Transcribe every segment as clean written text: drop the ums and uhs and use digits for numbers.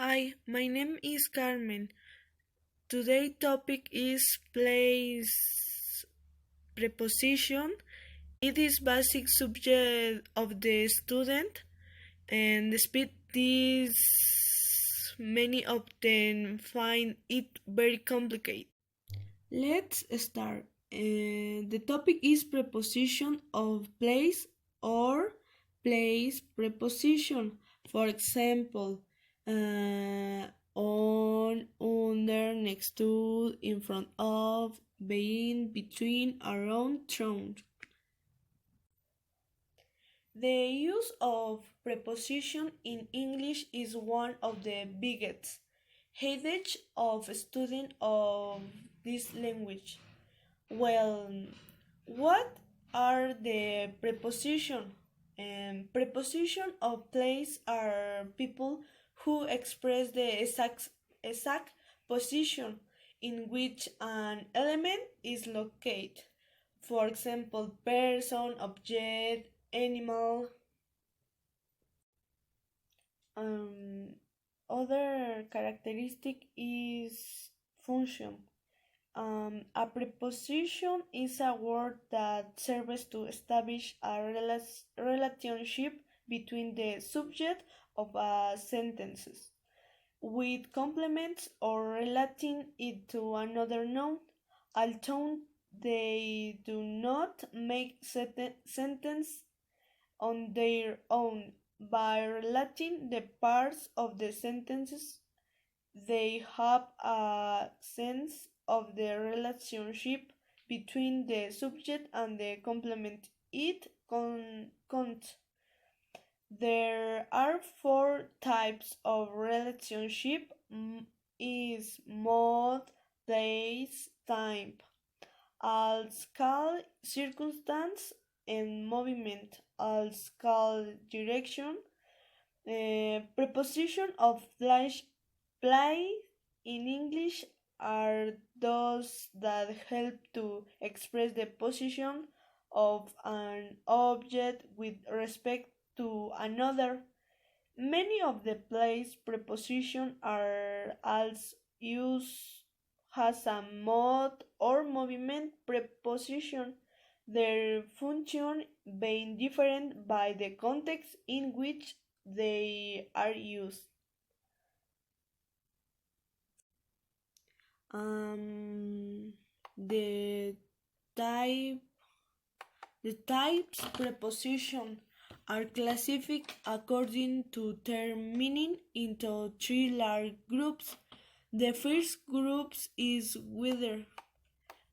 Hi, my name is Carmen. Today topic is place preposition. It is basic subject of the student and despite this many of them find it very complicated. Let's start. The topic is preposition of place or place preposition. For example, on, under, next to, in front of, being, between, around, through. The use of preposition in English is one of the biggest headaches of students of this language. Well, what are the preposition? Preposition of place are people who express the exact position in which an element is located. For example, person, object, animal. Um, Other characteristic is function. A preposition is a word that serves to establish a relationship between the subject of a sentence, with complements or relating it to another noun, although they do not make sentence on their own. By relating the parts of the sentences, they have a sense of the relationship between the subject and the complement it contains. There are four types of relationship: is, mode, place, time, als called circumstance, and movement, als called direction. Preposition of place in English are those that help to express the position of an object with respect to another. Many of the place prepositions are also used as a mode or movement preposition, their function being different by the context in which they are used. Um, the type the types preposition are classified according to their meaning into three large groups. The first group is whether.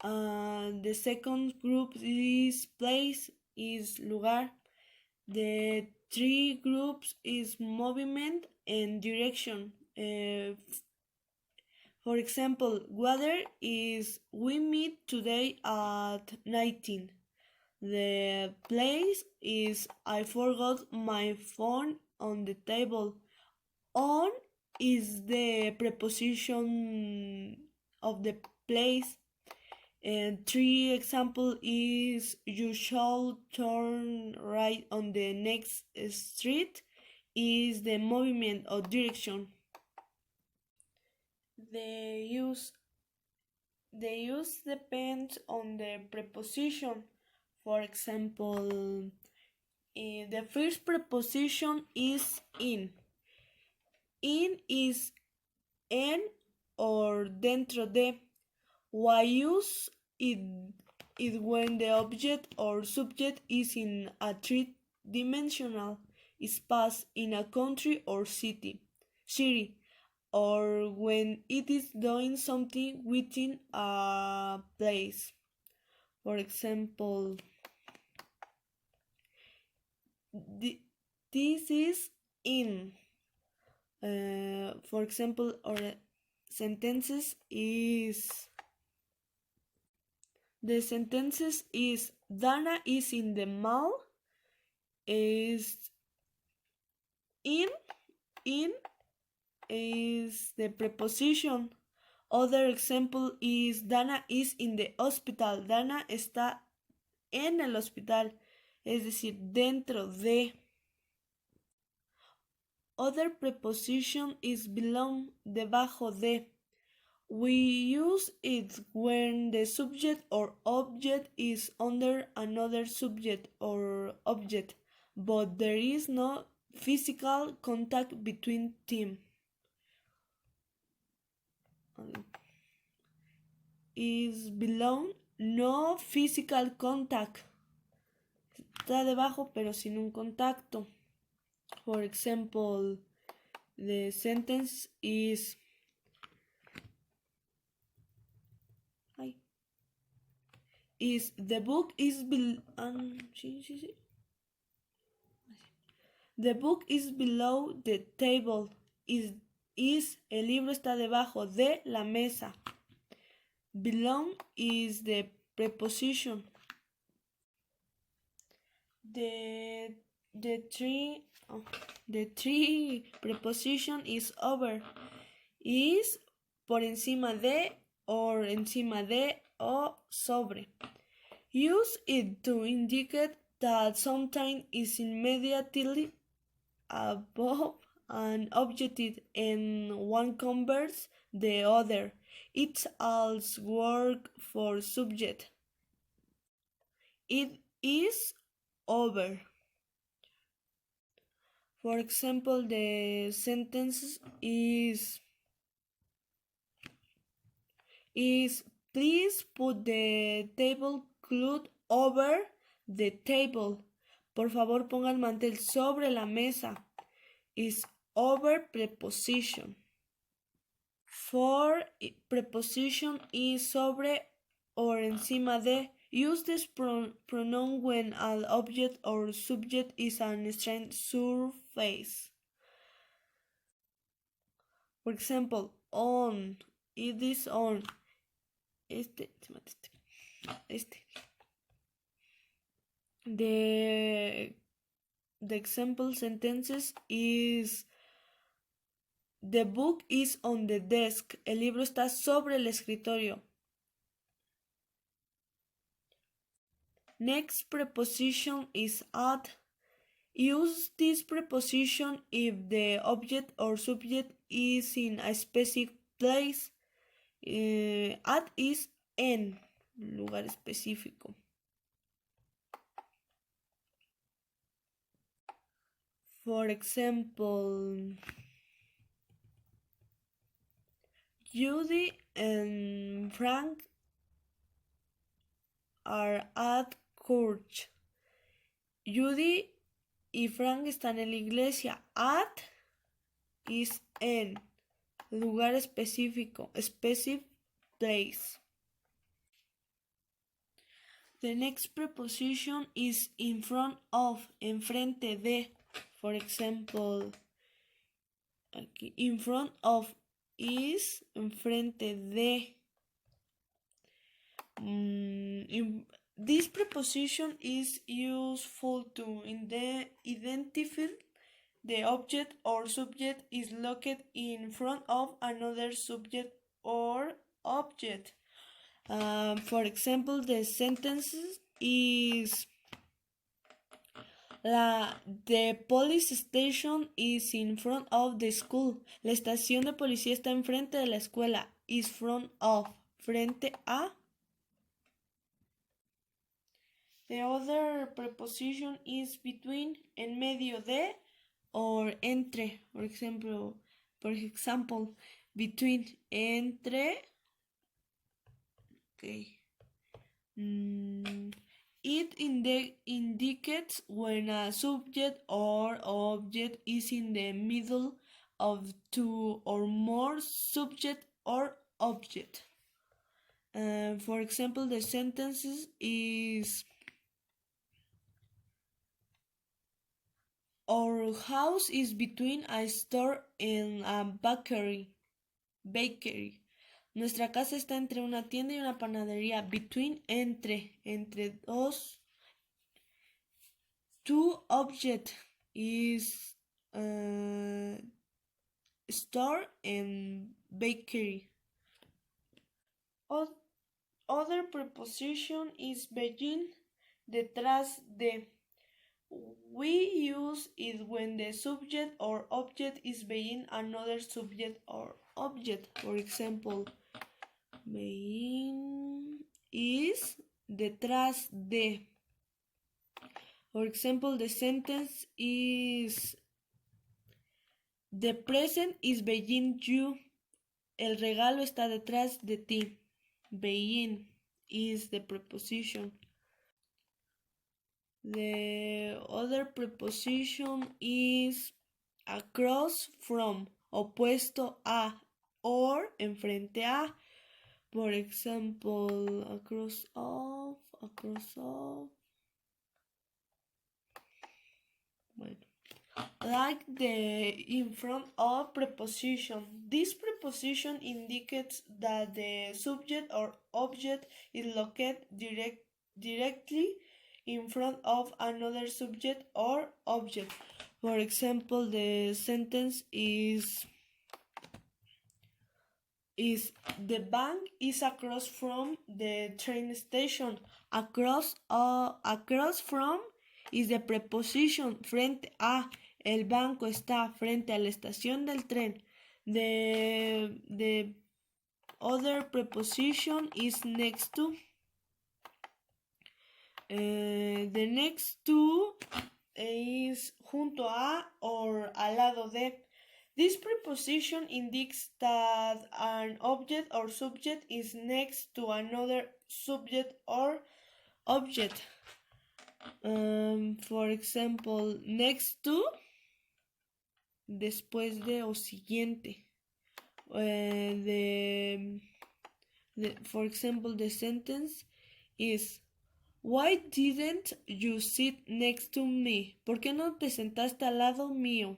The second group is place, is lugar. The three groups is movement and direction. For example, weather is we meet today at 19. The place is I forgot my phone on the table. On is the preposition of the place. And three example is you shall turn right on the next street is the movement or direction. The use depends on the preposition. For example, the first preposition is in. In is en or dentro de. Why use it when the object or subject is in a three-dimensional space in a country or city, or when it is doing something within a place. For example, this is in. For example, or sentences is the sentences is Dana is in the mall. Is in is the preposition. Other example is Dana is in the hospital. Dana está en el hospital, es decir, dentro de. Other preposition is below, debajo de. We use it when the subject or object is under another subject or object, but there is no physical contact between them. Is below, no physical contact. Está debajo pero sin un contacto. For example, the sentence is the book is the book is below the table. Is el libro está debajo de la mesa. Below is the preposition. The three preposition is over. Is por encima de, or encima de, o sobre. Use it to indicate that something is immediately above an object and one covers the other. It also works for subject. It is over. For example, the sentence is please put the tablecloth over the table. Por favor, ponga el mantel sobre la mesa. Is over preposition. For preposition is sobre or encima de. Use this pronoun when an object or subject is on a straight surface. For example, on. It is on. The example sentences is the book is on the desk. El libro está sobre el escritorio. Next preposition is at. Use this preposition if the object or subject is in a specific place. At is en, lugar específico. For example, Judy and Frank are at church. Judy y Frank están en la iglesia. At is en, lugar específico, specific place. The next preposition is in front of, enfrente de. For example, aquí, in front of is enfrente de. This preposition is useful to identify the object or subject is located in front of another subject or object. For example, the sentence is the police station is in front of the school. La estación de policía está enfrente de la escuela. Is front of, frente a. The other preposition is between, en medio de, or entre. For example, between, entre. Okay. It indicates when a subject or object is in the middle of two or more subject or object. For example, the sentence is our house is between a store and a bakery. Nuestra casa está entre una tienda y una panadería. Between, entre dos. Two object is store and bakery. Other preposition is begin, detrás de. we use it when the subject or object is being another subject or object. For example, being is detrás de. For example, the sentence is the present is behind you. El regalo está detrás de ti. Behind is the preposition. The other preposition is across from, opuesto a, or enfrente a. For example, across of. Bueno. Like the in front of preposition. This preposition indicates that the subject or object is located directly in front of another subject or object. For example, the sentence is the bank is across from the train station. Across from is the preposition frente a. El banco está frente a la estación del tren. The other preposition is next to. The next to is junto a or al lado de. This preposition indicates that an object or subject is next to another subject or object. For example, next to, después de o siguiente. For example, the sentence is, why didn't you sit next to me? ¿Por qué no te sentaste al lado mío?